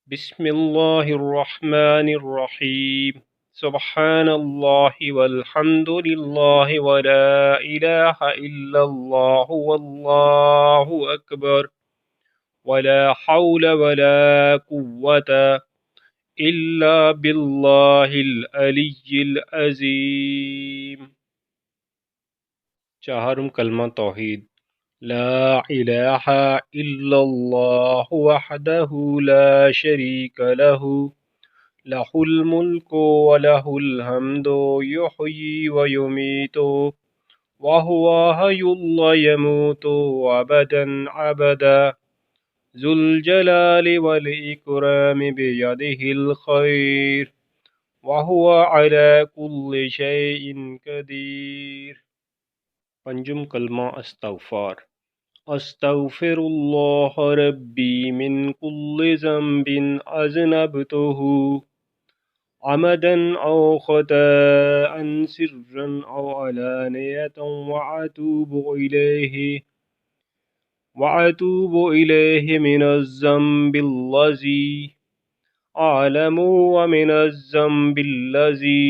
बिस्मिल्लाहिर्रहमानिर्रहीम। सुब्हानल्लाहि वल्हम्दुलिल्लाहि वला इलाहा इल्लल्लाहु वल्लाहु अकबर वला हौला वला कुव्वता इल्ला बिल्लाहिल अलिय्यिल अज़ीम। चाहरुम कलमा तौहीद। ला इलाहा इल्लल्लाहु वहदहु ला शरीक लहु लहुल मुल्कु व लहुल हम्दु युहयी व युमीतु व हुवा हय्युल ला यमूतु अबदन अबदा ज़ुल जलालि वल इकरामि बियदिहिल खैर व हुवा अला कुल्लि शैइन कदीर। पंजुम कलमा अस्तगफार। अस्तगफिरुल्लाह रब्बी मिन कुल्लि ज़ंबिन अज़नबतुहु अमदन औ ख़ताअन सिर्रन औ अलानियतन वअतूबु इलैहि मिनज़्ज़ंबिल्लज़ी अअलमु व मिनज़्ज़ंबिल्लज़ी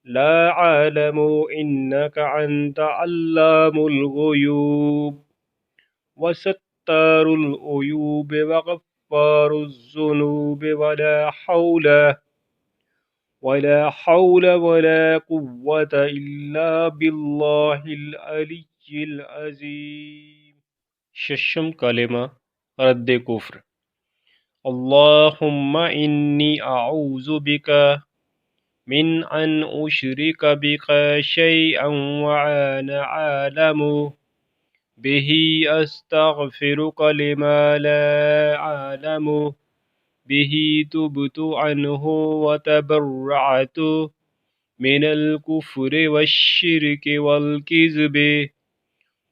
ला अअलमु इन्नका अन्त अल्लामुल गुयूब वसत्तारुल उयूब वगफ्फारुज़ ज़ुनूब वला हौला वला कुव्वता इल्ला बिल्लाहिल अलिय्यिल अज़ीम। शशम कलिमा रद्द कुफ्र। अल्लाहुम्मा इन्नी अऊज़ु बिका मिन अन उशरिका बिका शैअन व अना अअलमु बिही अस्तगफिरुका लिमा ला अअलमु बिही तुबतु अन्हु व तबर्रअतु मिनल कुफ्रि वश्शिर्कि वल किज़्बि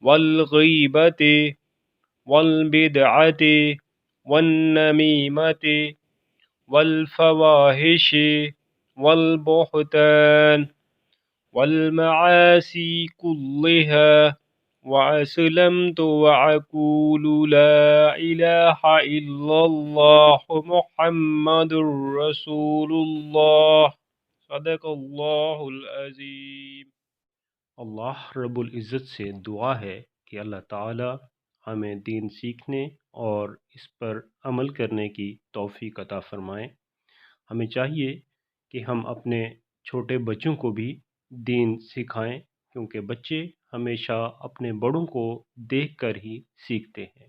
वल गीबति वल बिदअति वन नमीमति वल फवाहिशि वल बुहतान वल मआसी कुल्लिहा व अस्लमतु व अक़ूलु ला इलाहा इल्लल्लाहु मुहम्मदुर रसूलुल्लाह। सदक़ल्लाहुल अज़ीम। अल्लाह रब्बुल इज़्ज़त से दुआ है कि अल्लाह ताला हमें दीन सीखने और इस पर अमल करने की तौफ़ीक़ अता फ़रमाएँ। हमें चाहिए कि हम अपने छोटे बच्चों को भी दीन सिखाएं, क्योंकि बच्चे हमेशा अपने बड़ों को देखकर ही सीखते हैं।